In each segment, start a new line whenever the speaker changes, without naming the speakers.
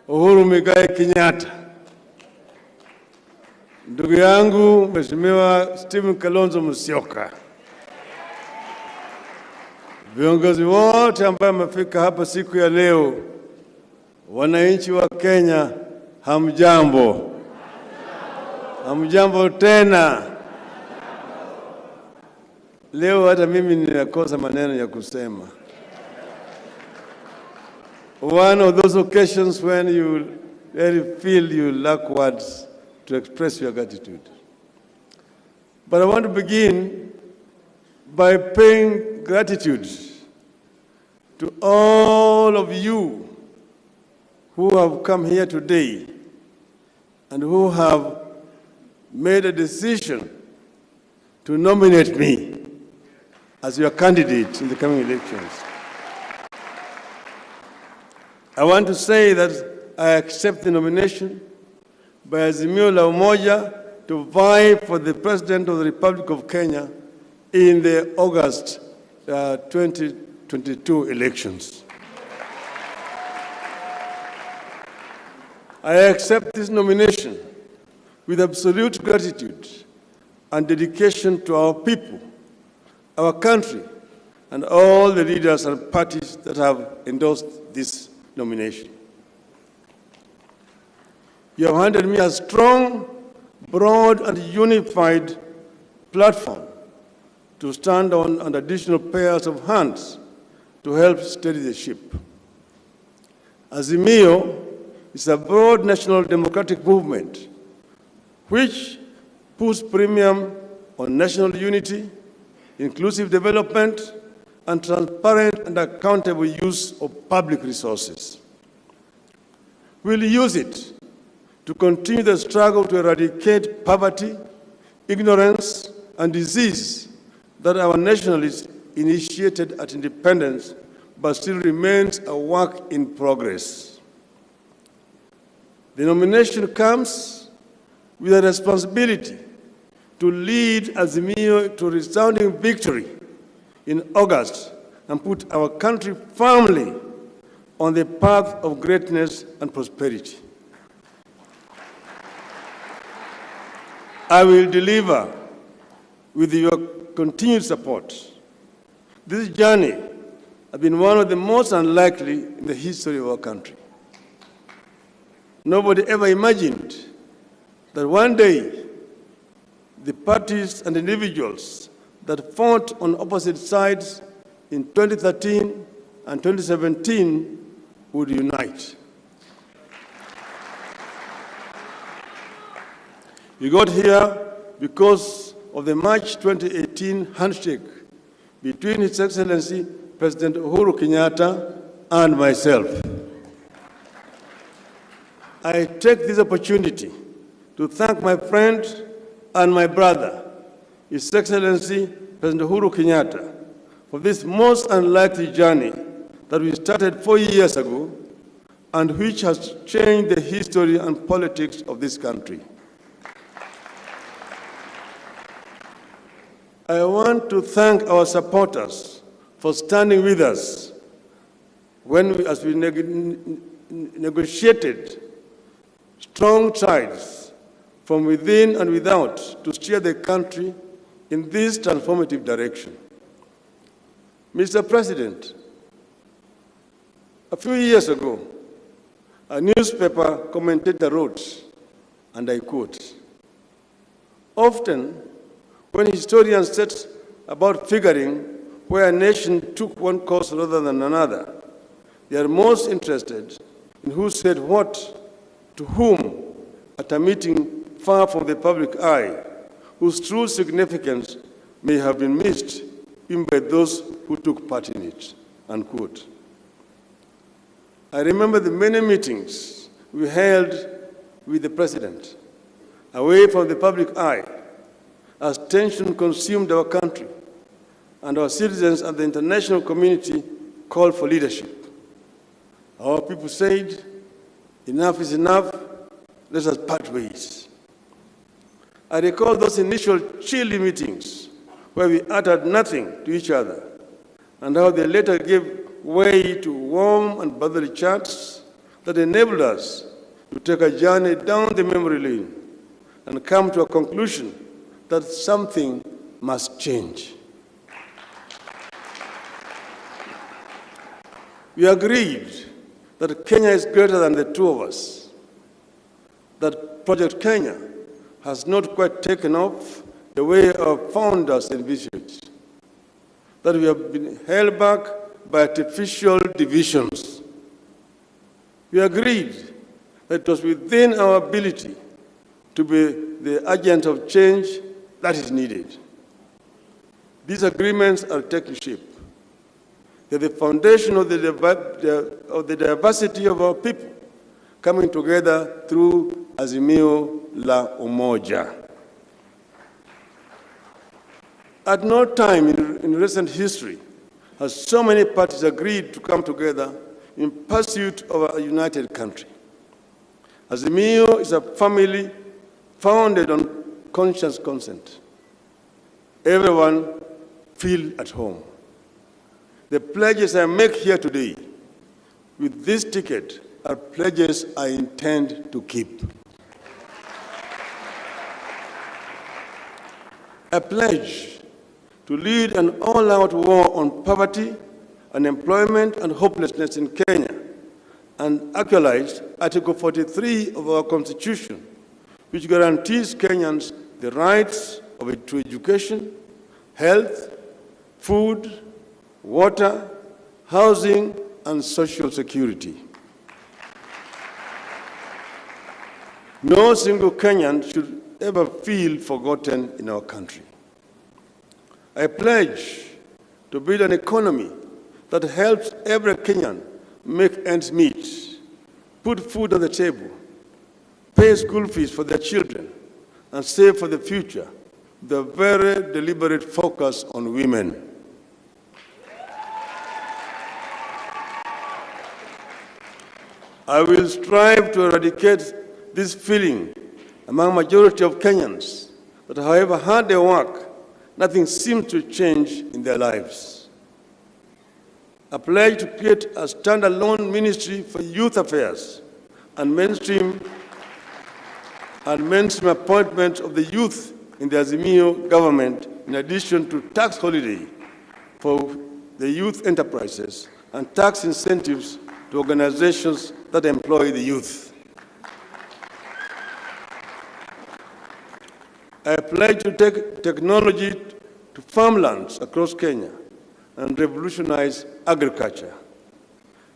Uhuru Muigai Kenyatta, ndugu yangu Mheshimiwa Stephen Kalonzo Musyoka, viongozi wote ambao wamefika hapa siku ya leo, wananchi wa Kenya, hamjambo. Hamjambo tena. Leo hata mimi ninakosa maneno ya kusema. One of those occasions when you really feel you lack words to express your gratitude. But I want to begin by paying gratitude to all of you who have come here today and who have made a decision to nominate me as your candidate in the coming elections. I want to say that I accept the nomination by Azimio la Umoja to vie for the President of the Republic of Kenya in the August 2022 elections. I accept this nomination with absolute gratitude and dedication to our people, our country, and all the leaders and parties that have endorsed this nomination. You have handed me a strong, broad, and unified platform to stand on and additional pairs of hands to help steady the ship. Azimio is a broad national democratic movement which puts premium on national unity, inclusive development, and transparent and accountable use of public resources. We'll use it to continue the struggle to eradicate poverty, ignorance, and disease that our nationalists initiated at independence, but still remains a work in progress. The nomination comes with a responsibility to lead Azimio to resounding victory in August and put our country firmly on the path of greatness and prosperity. I will deliver with your continued support. This journey has been one of the most unlikely in the history of our country. Nobody ever imagined that one day the parties and individuals that fought on opposite sides in 2013 and 2017 would unite. We got here because of the March 2018 handshake between His Excellency President Uhuru Kenyatta and myself. I take this opportunity to thank my friend and my brother, His Excellency President Uhuru Kenyatta, for this most unlikely journey that we started 4 years ago and which has changed the history and politics of this country. I want to thank our supporters for standing with us as we negotiated strong ties from within and without to steer the country in this transformative direction. Mr. President, a few years ago, a newspaper commentator wrote, and I quote, "Often, when historians set about figuring where a nation took one course rather than another, they are most interested in who said what to whom at a meeting far from the public eye, whose true significance may have been missed even by those who took part in it," unquote. I remember the many meetings we held with the President, away from the public eye, as tension consumed our country, and our citizens and the international community called for leadership. Our people said, "Enough is enough, let us part ways." I recall those initial chilly meetings where we uttered nothing to each other, and how they later gave way to warm and brotherly chats that enabled us to take a journey down the memory lane and come to a conclusion that something must change. We agreed that Kenya is greater than the two of us, that Project Kenya has not quite taken off the way our founders envisaged, that we have been held back by artificial divisions. We agreed that it was within our ability to be the agent of change that is needed. These agreements are taking shape. They're the foundation of the diversity of our people coming together through Azimio la Umoja. At no time in recent history has so many parties agreed to come together in pursuit of a united country. Azimio is a family founded on conscious consent. Everyone feel at home. The pledges I make here today with this ticket are pledges I intend to keep. I pledge to lead an all-out war on poverty, unemployment, and hopelessness in Kenya, and actualize Article 43 of our Constitution, which guarantees Kenyans the rights to education, health, food, water, housing, and social security. No single Kenyan should ever feel forgotten in our country. I pledge to build an economy that helps every Kenyan make ends meet, put food on the table, pay school fees for their children, and save for the future, with a very deliberate focus on women. I will strive to eradicate this feeling among majority of Kenyans that however hard they work, nothing seems to change in their lives. I pledge to create a standalone ministry for youth affairs and mainstream appointment of the youth in the Azimio government, in addition to tax holiday for the youth enterprises and tax incentives to organizations that employ the youth. I pledge to take technology to farmlands across Kenya and revolutionize agriculture,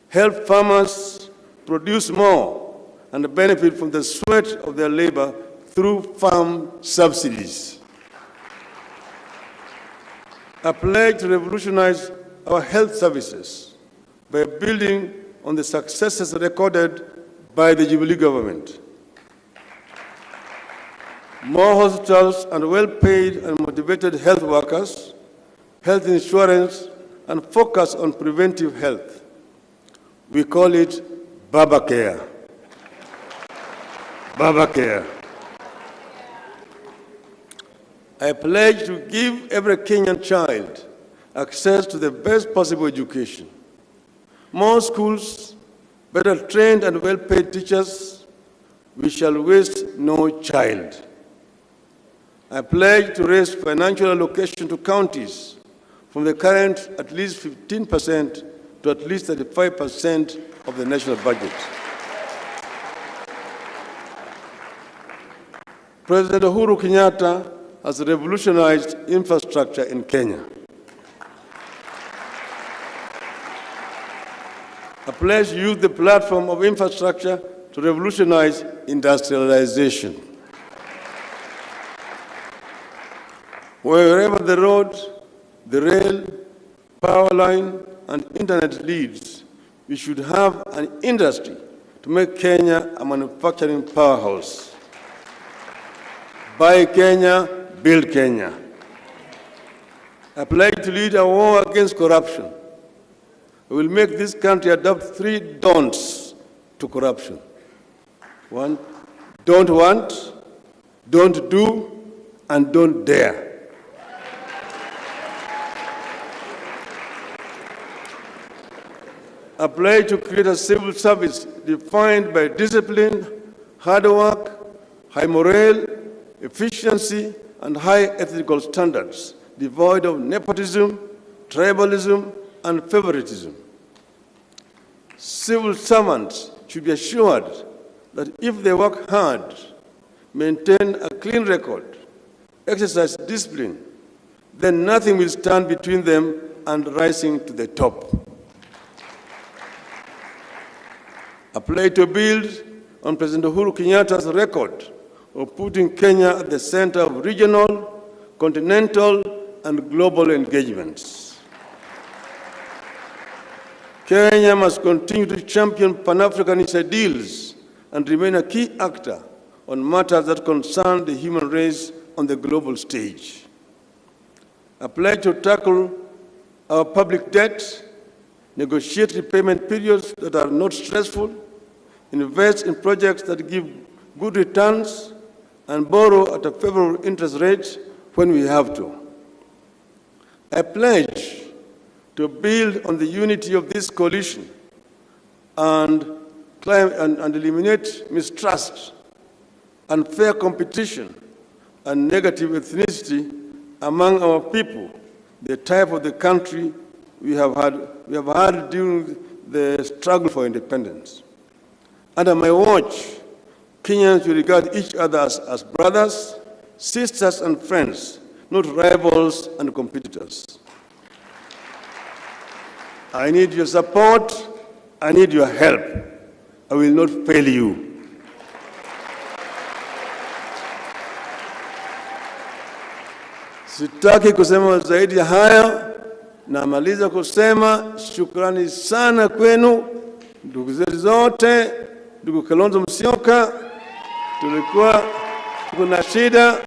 help farmers produce more and benefit from the sweat of their labor through farm subsidies. I pledge to revolutionize our health services by building on the successes recorded by the Jubilee government. More hospitals and well-paid and motivated health workers, health insurance, and focus on preventive health. We call it Baba Care. Baba Care. I pledge to give every Kenyan child access to the best possible education. More schools, better trained and well-paid teachers. We shall waste no child. I pledge to raise financial allocation to counties from the current at least 15% to at least 35% of the national budget. President Uhuru Kenyatta has revolutionized infrastructure in Kenya. I pledge to use the platform of infrastructure to revolutionize industrialization. Wherever the road, the rail, power line, and internet leads, we should have an industry to make Kenya a manufacturing powerhouse. Buy Kenya, build Kenya. I pledge to lead a war against corruption. We will make this country adopt 3 don'ts to corruption. 1, don't want, don't do, and don't dare. A pledge to create a civil service defined by discipline, hard work, high morale, efficiency, and high ethical standards, devoid of nepotism, tribalism, and favoritism. Civil servants should be assured that if they work hard, maintain a clean record, exercise discipline, then nothing will stand between them and rising to the top. A pledge to build on President Uhuru Kenyatta's record of putting Kenya at the center of regional, continental, and global engagements. Kenya must continue to champion Pan-Africanist ideals and remain a key actor on matters that concern the human race on the global stage. A pledge to tackle our public debt, negotiate repayment periods that are not stressful, invest in projects that give good returns, and borrow at a favorable interest rate when we have to. I pledge to build on the unity of this coalition and eliminate mistrust, unfair competition, and negative ethnicity among our people, the type of the country we have had during the struggle for independence. Under my watch, Kenyans will regard each other as brothers, sisters, and friends, not rivals and competitors. I need your support. I need your help. I will not fail you. Sitaki kusema zaidi ya haya. Namaliza kusema shukrani sana kwenu, ndugu zetu zote, ndugu Kalonzo Musyoka. Tulikuwa kuna shida,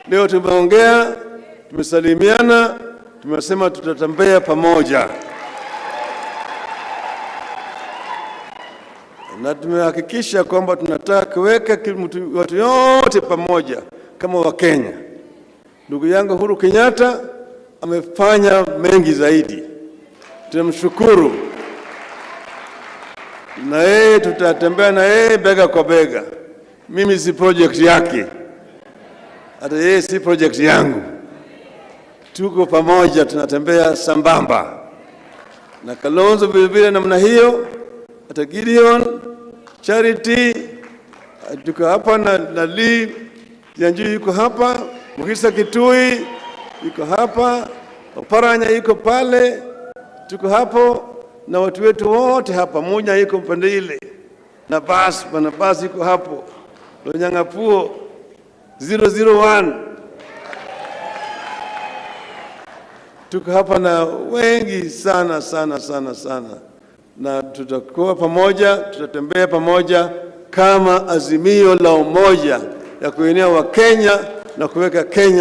leo tumeongea, tumesalimiana, tumesema tutatembea pamoja. Na tumehakikisha kwamba tunataka kuweka watu yote pamoja kama Wakenya. Ndugu yangu Uhuru Kenyatta amefanya mengi zaidi. Tunamshukuru. Na yeye tutatembea na yeye bega kwa bega. Mimi si project yake. Hata yeye si project yangu. Tuko pamoja, tunatembea sambamba. Na Kalonzo vile namna hiyo, hata Gideon, Charity, tuko hapa na Lee, Janju yuko hapa, Muhisa Kitui yuko hapa, Oparanya yuko pale, tuko hapo na watu wetu wote hapa, Munya yuko mpande ile, na basi yuko hapo, Lonyangapuo 001. Tuko hapa na wengi sana. Na tutakuwa pamoja, tutatembea pamoja kama azimio la umoja ya kuenea wa Kenya na kuweka Kenya